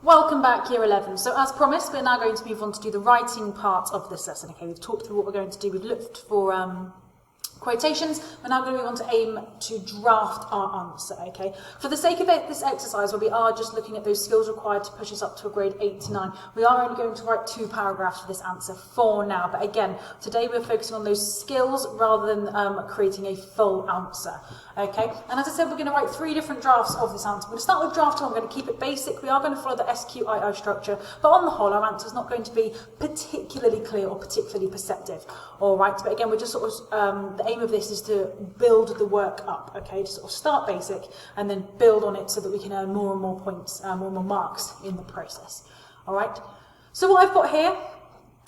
Welcome back, Year 11. So as promised, we're now going to move on to do the writing part of this lesson. Okay, we've talked through what we're going to do. We've looked for quotations. We're now going to move on to aim to draft our answer, okay? For the sake of this exercise, where we are just looking at those skills required to push us up to a grade 8 to 9, we are only going to write 2 paragraphs for this answer for now. But again, today we're focusing on those skills rather than creating a full answer, okay? And as I said, we're going to write 3 different drafts of this answer. We're going to start with draft 1. We're going to keep it basic. We are going to follow the SQII structure, but on the whole, our answer is not going to be particularly clear or particularly perceptive, all right? But again, we're just sort of, the aim of this is to build the work up, okay, to sort of start basic and then build on it so that we can earn more and more points, more and more marks in the process, all right? So what I've got here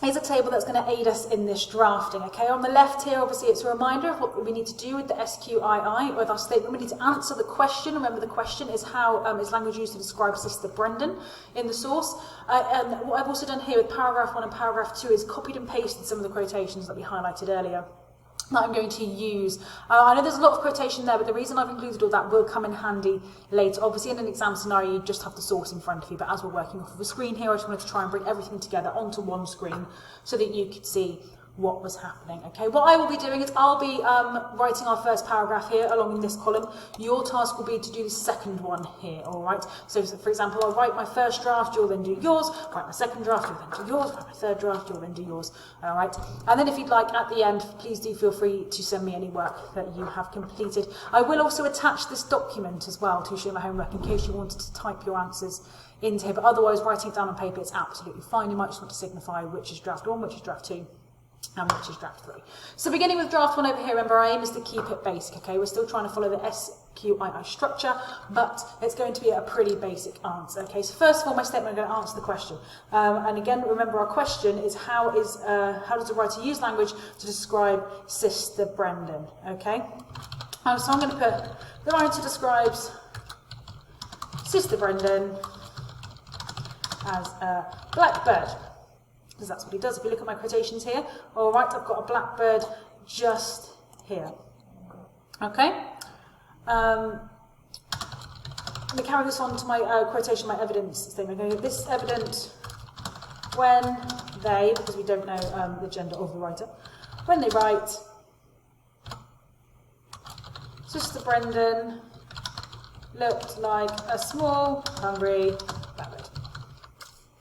is a table that's going to aid us in this drafting, okay? On the left here, obviously, it's a reminder of what we need to do with the SQII, with our statement. We need to answer the question. Remember, the question is how is language used to describe Sister Brendan in the source. And what I've also done here with paragraph 1 and paragraph 2 is copied and pasted some of the quotations that we highlighted earlier that I'm going to use. I know there's a lot of quotation there, but the reason I've included all that will come in handy later. Obviously, in an exam scenario, you just have the source in front of you, but as we're working off of a screen here, I just wanted to try and bring everything together onto one screen so that you could see what was happening. Okay, what I will be doing is I'll be writing our first paragraph here along in this column. Your task will be to do the second one here, all right? So for example, I'll write my first draft, you'll then do yours, write my second draft, you'll then do yours, write my third draft, you'll then do yours, all right? And then if you'd like, at the end, please do feel free to send me any work that you have completed. I will also attach this document as well to show my homework in case you wanted to type your answers into here, but otherwise writing it down on paper, it's absolutely fine. You might just want to signify which is draft 1, which is draft 2, and which is draft 3. So beginning with draft 1 over here, remember our aim is to keep it basic, okay? We're still trying to follow the SQII structure, but it's going to be a pretty basic answer, okay? So first of all, my statement, I'm going to answer the question. And again, remember our question is how does the writer use language to describe Sister Brendan, okay? So I'm going to put, the writer describes Sister Brendan as a blackbird, because that's what he does. If you look at my quotations here, all right, I've got a blackbird just here. Okay? Let me carry this on to my quotation, my evidence statement. Okay, this evident when they, because we don't know the gender of the writer, when they write, Sister Brendan looked like a small, hungry blackbird.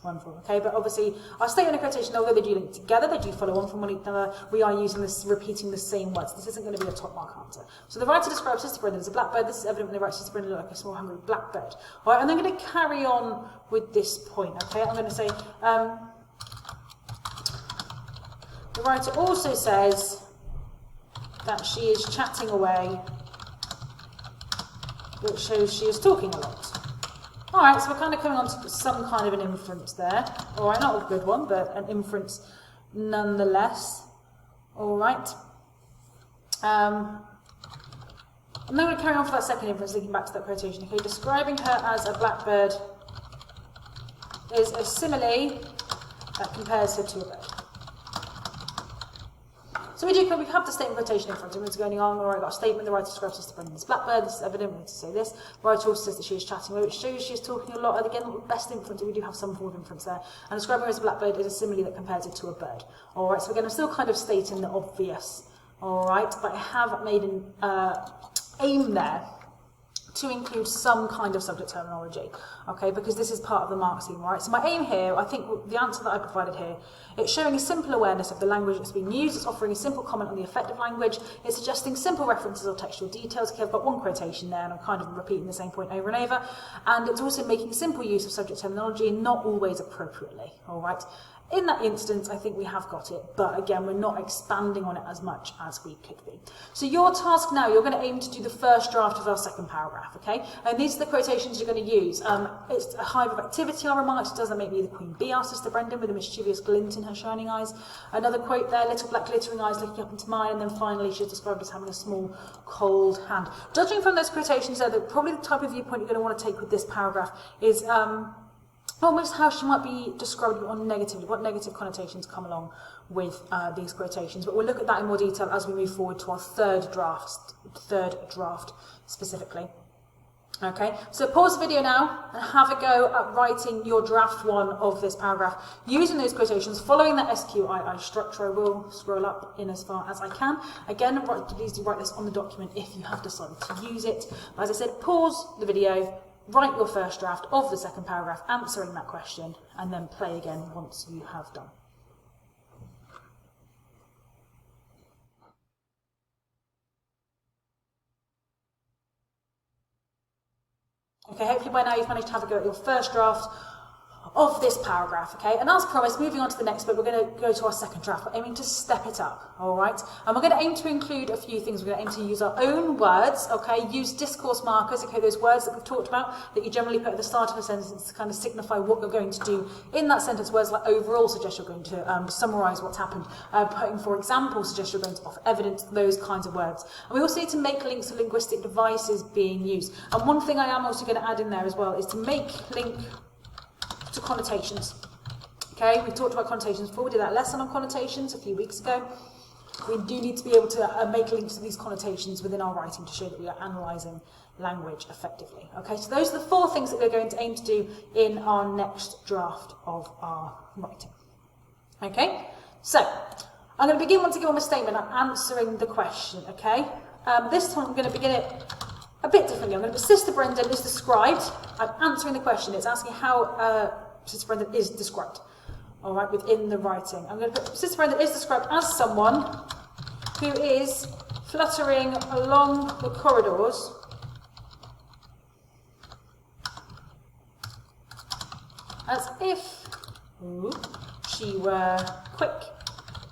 Wonderful, okay, but obviously our statement and quotation, although they do link together, they do follow on from one another, we are using this, repeating the same words. This isn't going to be a top mark answer. So the writer describes Sister Brendan as a blackbird. This is evident when they write Sister Brendan looked like a small hungry blackbird. All right, and I'm going to carry on with this point, okay? I'm going to say, the writer also says that she is chatting away, which shows she is talking a lot. All right, so we're kind of coming on to some kind of an inference there. All right, not a good one, but an inference nonetheless. All right. I'm now going to carry on for that second inference, linking back to that quotation. Okay, describing her as a blackbird is a simile that compares her to a bird. So we have the statement quotation in front of us going on. All right, got a statement. The writer describes Sister Brendan as blackbird. This is evident. We need to say this. The writer also says that she is chatting, which shows she is talking a lot. And again, the best inference, we do have some form of inference there. And describing her as a blackbird is a simile that compares it to a bird. All right, so again, I'm still kind of stating the obvious. All right, but I have made an aim there to include some kind of subject terminology, okay, because this is part of the mark scheme, right? So my aim here, I think the answer that I provided here, it's showing a simple awareness of the language that's being used, it's offering a simple comment on the effect of language, it's suggesting simple references or textual details. Okay, I've got one quotation there and I'm kind of repeating the same point over and over, and it's also making simple use of subject terminology, not always appropriately, all right? In that instance, I think we have got it, but again, we're not expanding on it as much as we could be. So your task now, you're going to aim to do the first draft of our second paragraph, okay? And these are the quotations you're going to use. It's a hive of activity, I remarked. Does that make me the Queen Bee, asked Sister Brendan, with a mischievous glint in her shining eyes. Another quote there, little black glittering eyes looking up into mine, and then finally she's described as having a small, cold hand. Judging from those quotations there, probably the type of viewpoint you're going to want to take with this paragraph is almost how she might be described on negatively, what negative connotations come along with these quotations. But we'll look at that in more detail as we move forward to our third draft specifically. Okay, so pause the video now and have a go at writing your draft one of this paragraph using those quotations, following that SQII structure. I will scroll up in as far as I can. Again, please do write this on the document if you have decided to use it. But as I said, pause the video, write your first draft of the second paragraph answering that question, and then play again once you have done. Okay, hopefully by now you've managed to have a go at your first draft of this paragraph, okay? And as promised, moving on to the next bit, we're going to go to our second draft. We're aiming to step it up, all right? And we're going to aim to include a few things. We're going to aim to use our own words, okay? Use discourse markers, okay? Those words that we've talked about that you generally put at the start of a sentence to kind of signify what you're going to do in that sentence. Words like overall suggest you're going to summarise what's happened. Putting, for example, suggests you're going to offer evidence, those kinds of words. And we also need to make links to linguistic devices being used. And one thing I am also going to add in there as well is to make link to connotations. Okay, we talked about connotations before. We did that lesson on connotations a few weeks ago. We do need to be able to make links to these connotations within our writing to show that we are analysing language effectively. Okay, so those are the 4 things that we're going to aim to do in our next draft of our writing. Okay, so I'm going to begin once again with my statement. I'm answering the question. Okay, this time I'm going to begin it a bit differently. I'm going to put Sister Brendan is described. I'm answering the question. It's asking how Sister Brendan is described. All right, within the writing. I'm going to put Sister Brendan is described as someone who is fluttering along the corridors as if she were quick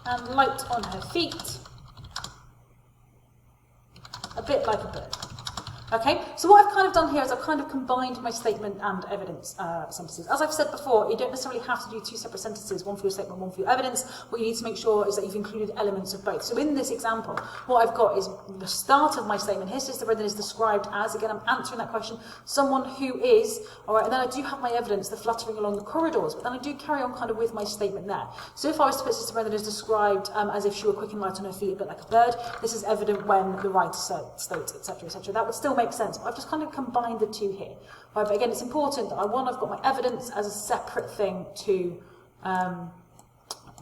and light on her feet, a bit like a bird. Okay, so what I've kind of done here is I've kind of combined my statement and evidence sentences. As I've said before, you don't necessarily have to do 2 separate sentences, one for your statement, one for your evidence. What you need to make sure is that you've included elements of both. So in this example, what I've got is the start of my statement. Here, Sister Brendan is described as, again, I'm answering that question, someone who is, all right, and then I do have my evidence, the fluttering along the corridors, but then I do carry on kind of with my statement there. So if I was to put Sister Brendan is described as if she were quick and light on her feet, a bit like a bird, this is evident when the writer states, etc., etc. That would still make sense. I've just kind of combined the 2 here. Right, but again, it's important that I've got my evidence as a separate thing to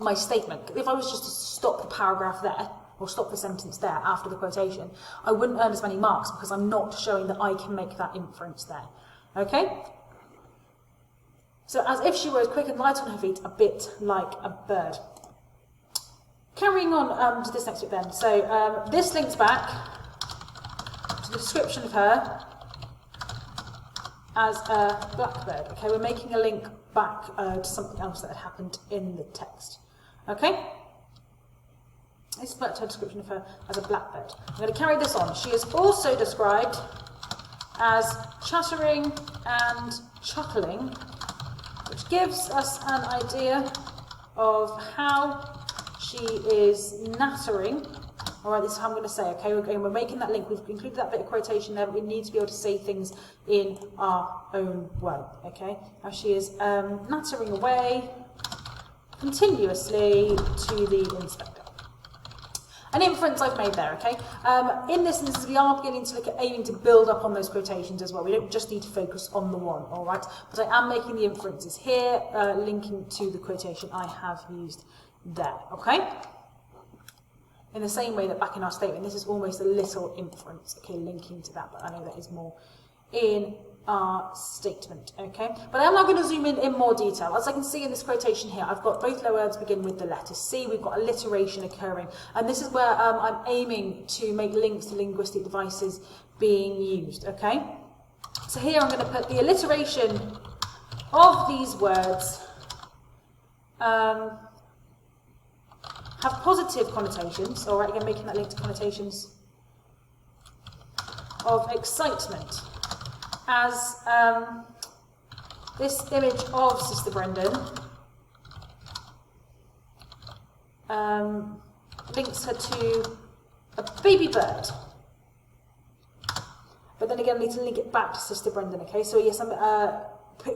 my statement. If I was just to stop the paragraph there, or stop the sentence there after the quotation, I wouldn't earn as many marks because I'm not showing that I can make that inference there. Okay? So, as if she were quick and light on her feet, a bit like a bird. Carrying on to this next bit then. So, this links back the description of her as a blackbird. Okay, we're making a link back to something else that had happened in the text. Okay, this is back to her description of her as a blackbird. I'm going to carry this on. She is also described as chattering and chuckling, which gives us an idea of how she is nattering. All right, this is how I'm going to say, okay, we're making that link. We've included that bit of quotation there, but we need to be able to say things in our own way, okay? Now she is nattering away continuously to the inspector. An inference I've made there, okay? In this instance, we are beginning to look at aiming to build up on those quotations as well. We don't just need to focus on the one, all right? But I am making the inferences here, linking to the quotation I have used there, okay? In the same way that back in our statement, this is almost a little inference, okay, linking to that, but I know that is more in our statement, okay? But I am now going to zoom in more detail. As I can see in this quotation here, I've got both lower words begin with the letter C. We've got alliteration occurring, and this is where I'm aiming to make links to linguistic devices being used, okay? So here I'm going to put the alliteration of these words have positive connotations, all right, again, making that link to connotations of excitement, as this image of Sister Brendan links her to a baby bird. But then again, I need to link it back to Sister Brendan, okay? So yes, I'm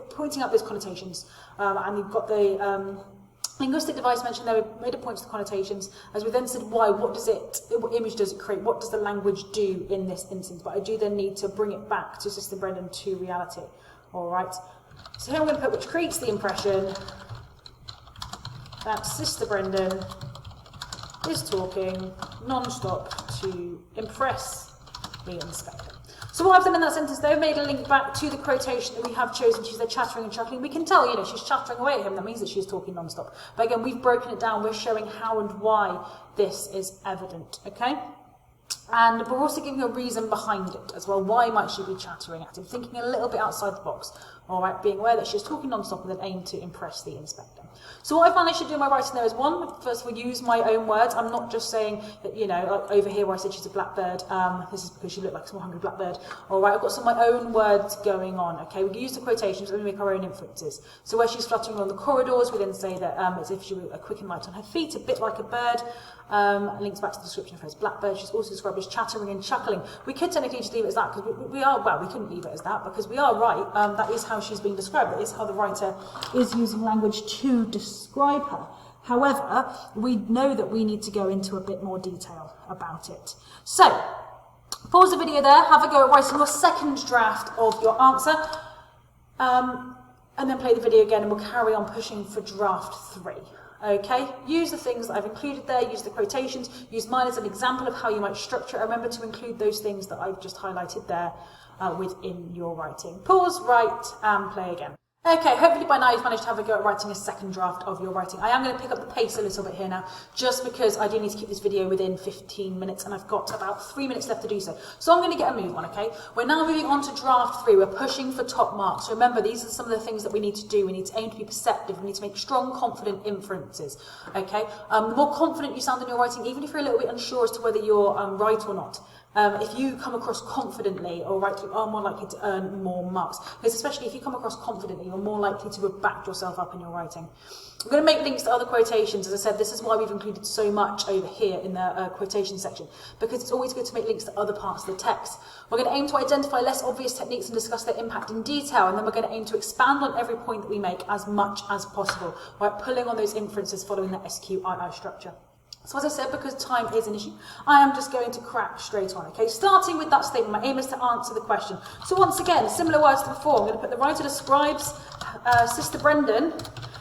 pointing out those connotations, and you've got the Linguistic device mentioned there, we made a point to the connotations. As we then said, why? What image does it create? What does the language do in this instance? But I do then need to bring it back to Sister Brendan, to reality. All right. So here I'm going to put which creates the impression that Sister Brendan is talking non-stop to impress the inspector. So what I've done in that sentence, though, made a link back to the quotation that we have chosen. She's there chattering and chuckling. We can tell, you know, she's chattering away at him. That means that she's talking non-stop. But again, we've broken it down. We're showing how and why this is evident, okay? And we're also giving a reason behind it as well. Why might she be chattering at him? Thinking a little bit outside the box. All right, being aware that she's talking non-stop with an aim to impress the inspector. So what I've managed to do in my writing there is, one, first of all, use my own words. I'm not just saying that, you know, like over here where I said she's a blackbird, this is because she looked like a small hungry blackbird. All right, I've got some of my own words going on, okay? We can use the quotations and we make our own inferences. So where she's fluttering along the corridors, we then say that as if she were a quick and light on her feet, a bit like a bird. Links back to the description of her as blackbird. She's also described as chattering and chuckling. We could technically just leave it as that, because we are, well, we couldn't leave it as that, because we are right. That is how she's being described. That is how the writer is using language to describe her. However, we know that we need to go into a bit more detail about it. So, pause the video there, have a go at writing your second draft of your answer, and then play the video again, and we'll carry on pushing for draft 3. Okay, use the things that I've included there, use the quotations, use mine as an example of how you might structure it. Remember to include those things that I've just highlighted there within your writing. Pause, write, and play again. Okay, hopefully by now you've managed to have a go at writing a second draft of your writing. I am going to pick up the pace a little bit here now, just because I do need to keep this video within 15 minutes, and I've got about 3 minutes left to do so. So I'm going to get a move on, okay? We're now moving on to draft 3. We're pushing for top marks. Remember, these are some of the things that we need to do. We need to aim to be perceptive. We need to make strong, confident inferences, okay? The more confident you sound in your writing, even if you're a little bit unsure as to whether you're right or not, if you come across confidently, all right, you are more likely to earn more marks. Because especially if you come across confidently, you're more likely to have backed yourself up in your writing. I'm going to make links to other quotations. As I said, this is why we've included so much over here in the quotation section, because it's always good to make links to other parts of the text. We're going to aim to identify less obvious techniques and discuss their impact in detail, and then we're going to aim to expand on every point that we make as much as possible, right, pulling on those inferences following the SQII structure. So as I said, because time is an issue, I am just going to crack straight on, okay? Starting with that statement, my aim is to answer the question. So once again, similar words to before, I'm going to put the writer describes Sister Brendan, and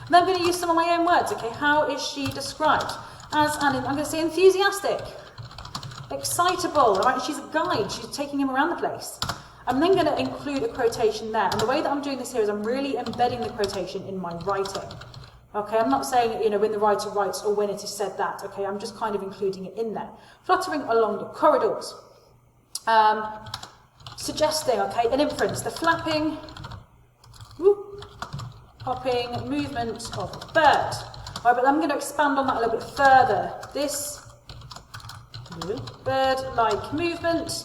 then I'm going to use some of my own words, okay? How is she described? As I'm going to say enthusiastic, excitable, all right? She's a guide, she's taking him around the place. I'm then going to include a quotation there, and the way that I'm doing this here is I'm really embedding the quotation in my writing. Okay, I'm not saying, you know, when the writer writes or when it is said that, okay, I'm just kind of including it in there. Fluttering along the corridors. Suggesting, okay, an inference, the flapping, hopping movement of a bird. Right, but I'm going to expand on that a little bit further. This bird-like movement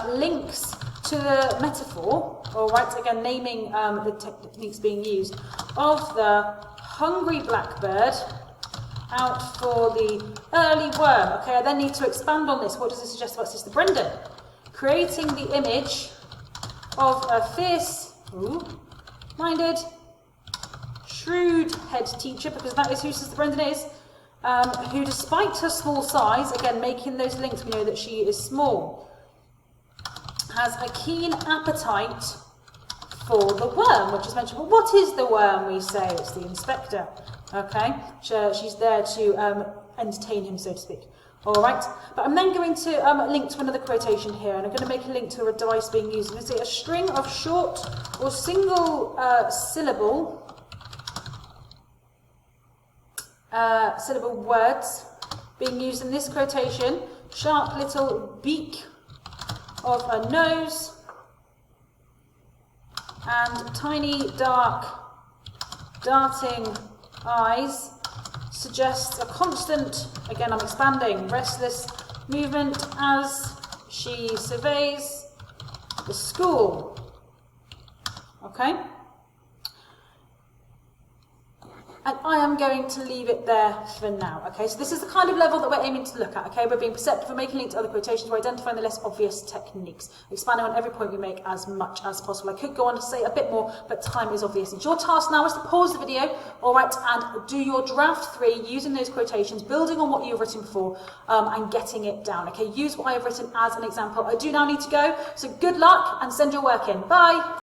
links to the metaphor, all right, again naming the techniques being used, of the hungry blackbird out for the early worm. Okay, I then need to expand on this. What does this suggest about Sister Brendan? Creating the image of a fierce, minded, shrewd head teacher, because that is who Sister Brendan is, who despite her small size, again making those links, we know that she is small, has a keen appetite for the worm, which is mentioned. But what is the worm, we say? It's the inspector. Okay? She's there to entertain him, so to speak. All right? But I'm then going to link to another quotation here, and I'm going to make a link to a device being used. I'm going to say a string of short or single syllable words being used in this quotation. Sharp little beak of a nose, and tiny, dark, darting eyes suggests a constant, again I'm expanding, restless movement as she surveys the school. Okay? And I am going to leave it there for now, okay? So this is the kind of level that we're aiming to look at, okay? We're being perceptive, we're making links to other quotations, we're identifying the less obvious techniques, expanding on every point we make as much as possible. I could go on to say a bit more, but time is of the essence. Your task now is to pause the video, all right, and do your draft 3 using those quotations, building on what you've written before, and getting it down, okay? Use what I have written as an example. I do now need to go, so good luck and send your work in. Bye!